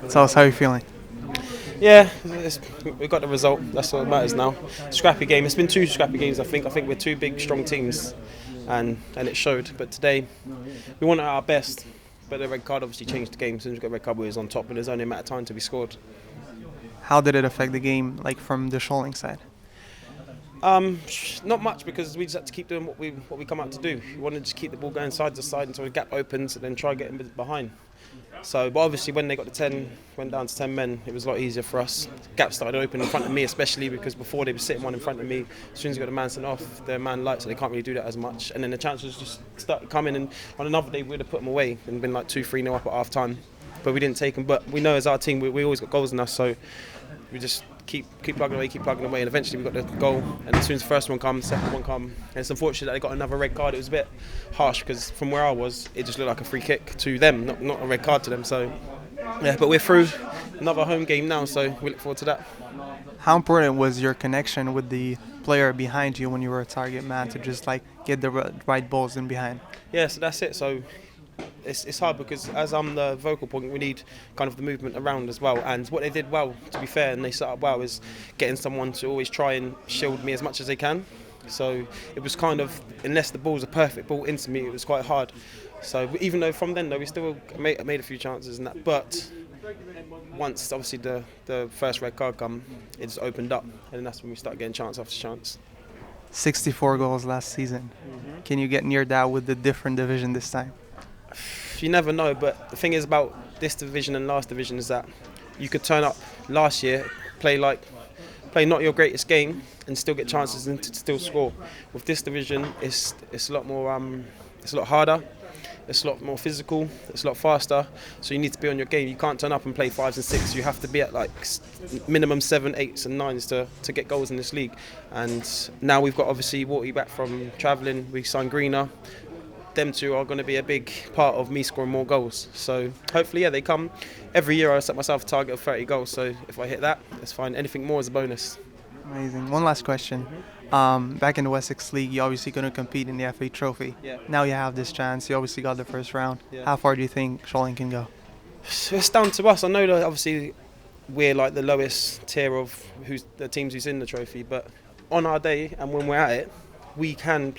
Tell us how you're feeling. Yeah, we got the result. That's what matters now. Scrappy game. It's been two scrappy games. I think we're two big, strong teams, and it showed. But today, we wanted our best. But the red card obviously changed the game. As soon as we got red card, we was on top, and there's only a matter of time to be scored. How did it affect the game, like from the Sholing side? Not much because we just had to keep doing what we come out to do. We wanted to just keep the ball going side to side until the gap opens, and then try getting behind. So, but obviously when they got to 10, went down to 10 men, it was a lot easier for us. Gaps started open in front of me, especially because before they were sitting one in front of me. As soon as you got the man sent off, they're man light, so they can't really do that as much. And then the chances just started coming, and on another day we would have put them away and been like 2-3-0 up at half time. But we didn't take them. But we know as our team, we always got goals in us, so we just keep plugging away, and eventually we got the goal. And as soon as the first one comes, second one comes. And it's unfortunate that they got another red card. It was a bit harsh because from where I was, it just looked like a free kick to them, not a red card to them. So yeah, but we're through another home game now, so we look forward to that. How important was your connection with the player behind you when you were a target man to just like get the right balls in behind? Yeah, so that's it. So it's hard because as I'm the vocal point, we need kind of the movement around as well. And what they did well, to be fair, and they set up well, is getting someone to always try and shield me as much as they can. So it was kind of, unless the ball's a perfect ball into me, it was quite hard. So even though from then, though, we still made a few chances and that. But once, obviously, the first red card come, it just opened up. And that's when we started getting chance after chance. 64 goals last season. Can you get near that with the different division this time? You never know, but the thing is about this division and last division is that you could turn up last year, play not your greatest game, and still get chances and to still score. With this division, it's a lot more, it's a lot harder, it's a lot more physical, it's a lot faster. So you need to be on your game. You can't turn up and play 5s and 6s. You have to be at like minimum 7, 8s and 9s to get goals in this league. And now we've got obviously Warty back from travelling. We signed Greener. Them two are going to be a big part of me scoring more goals. So hopefully, yeah, they come. Every year I set myself a target of 30 goals, so if I hit that, that's fine. Anything more is a bonus. Amazing. One last question. Back in the Wessex League, you're obviously going to compete in the FA Trophy. Yeah. Now you have this chance. You obviously got the first round. Yeah. How far do you think Sholing can go? So it's down to us. I know that obviously we're like the lowest tier of the teams who's in the trophy, but on our day and when we're at it, we can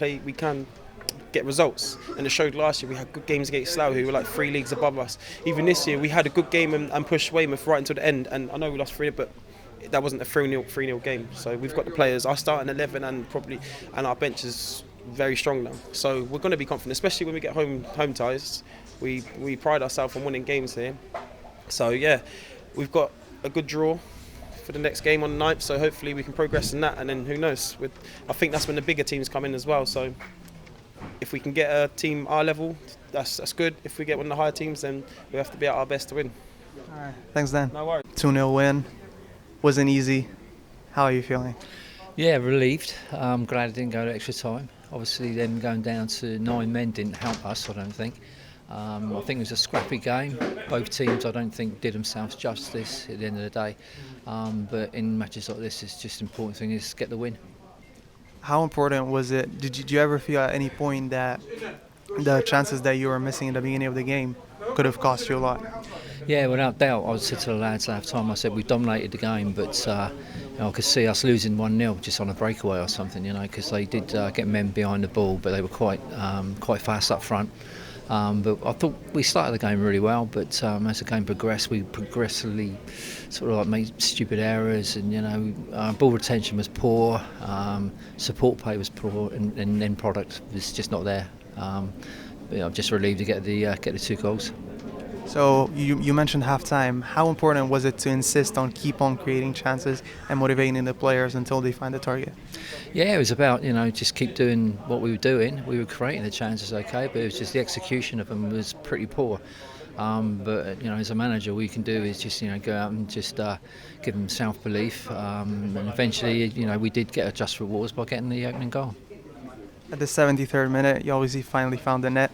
get results. And it showed last year we had good games against Slough, who were like 3 leagues above us. Even this year we had a good game and pushed Weymouth right until the end, and I know we lost 3, but that wasn't a 3-0 game. So we've got the players. Our starting 11 and our bench is very strong now. So we're going to be confident, especially when we get home ties. We pride ourselves on winning games here. So yeah, we've got a good draw for the next game on the 9th, so hopefully we can progress in that, and then who knows, I think that's when the bigger teams come in as well. So if we can get a team our level, that's good. If we get one of the higher teams, then we have to be at our best to win. All right. Thanks, Dan. No worries. 2-0 win. Wasn't easy. How are you feeling? Yeah, relieved. I'm glad it didn't go to extra time. Obviously, them going down to 9 men didn't help us, I don't think. I think it was a scrappy game. Both teams, I don't think, did themselves justice at the end of the day. But in matches like this, it's just important thing is get the win. How important was it? Did you ever feel at any point that the chances that you were missing in the beginning of the game could have cost you a lot? Yeah, without doubt. I said to the lads at half time, I said we dominated the game, but I could see us losing 1-0 just on a breakaway or something, because they did get men behind the ball, but they were quite fast up front. But I thought we started the game really well, but as the game progressed, we progressively sort of like made stupid errors, and ball retention was poor, support play was poor, and end product was just not there. But I'm just relieved to get the 2 goals. So you mentioned halftime. How important was it to insist on keep on creating chances and motivating the players until they find the target? Yeah, it was about just keep doing what we were doing. We were creating the chances, okay, but it was just the execution of them was pretty poor. But as a manager, all you can do is just go out and just give them self-belief, and eventually we did get a just rewards by getting the opening goal. At the 73rd minute, you obviously finally found the net.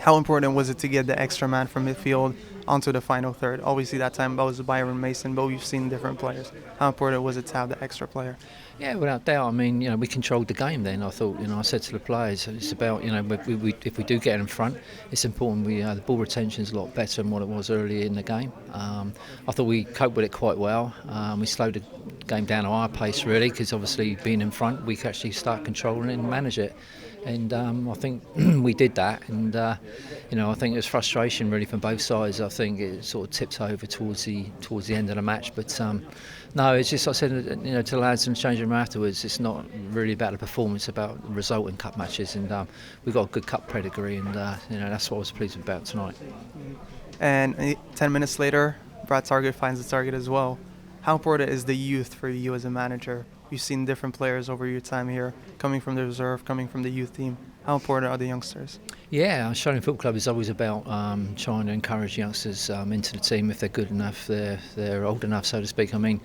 How important was it to get the extra man from midfield onto the final third? Obviously, that time that was Byron Mason, but we've seen different players. How important was it to have the extra player? Yeah, without doubt. I mean, we controlled the game then. I thought, I said to the players, it's about, if we do get in front, it's important the ball retention is a lot better than what it was earlier in the game. I thought we coped with it quite well. We slowed the game down at our pace really, because obviously being in front, we could actually start controlling it and manage it. And I think we did that, and I think there's frustration really from both sides. I think it sort of tipped over towards the end of the match, but no, it's just, I said, to the lads and changing room afterwards, it's not really about the performance, it's about the result in cup matches, and we've got a good cup pedigree, and that's what I was pleased about tonight. And 10 minutes later, Brad Target finds the target as well. How important is the youth for you as a manager? You've seen different players over your time here, coming from the reserve, coming from the youth team. How important are the youngsters? Yeah, Sholing Football Club is always about trying to encourage youngsters into the team if they're good enough, they're old enough, so to speak. I mean,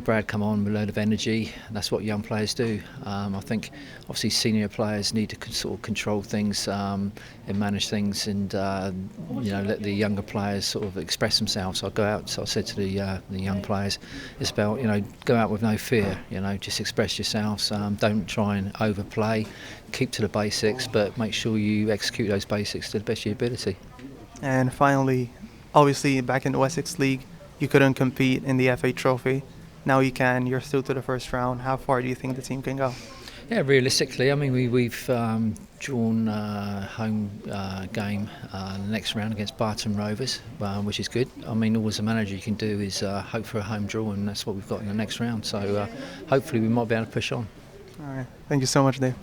Brad come on with a load of energy. That's what young players do. I think obviously senior players need to sort of control things and manage things, and let the younger players sort of express themselves. I go out. So I said to the young players, it's about go out with no fear. Just express yourselves. Don't try and overplay. Keep to the basics, but make sure you execute those basics to the best of your ability. And finally, obviously back in the Wessex League, you couldn't compete in the FA Trophy. Now you can. You're through to the first round. How far do you think the team can go? Yeah, realistically, I mean, we've drawn a home game the next round against Barton Rovers, which is good. I mean, all as a manager you can do is hope for a home draw, and that's what we've got in the next round. So hopefully we might be able to push on. All right. Thank you so much, Dave.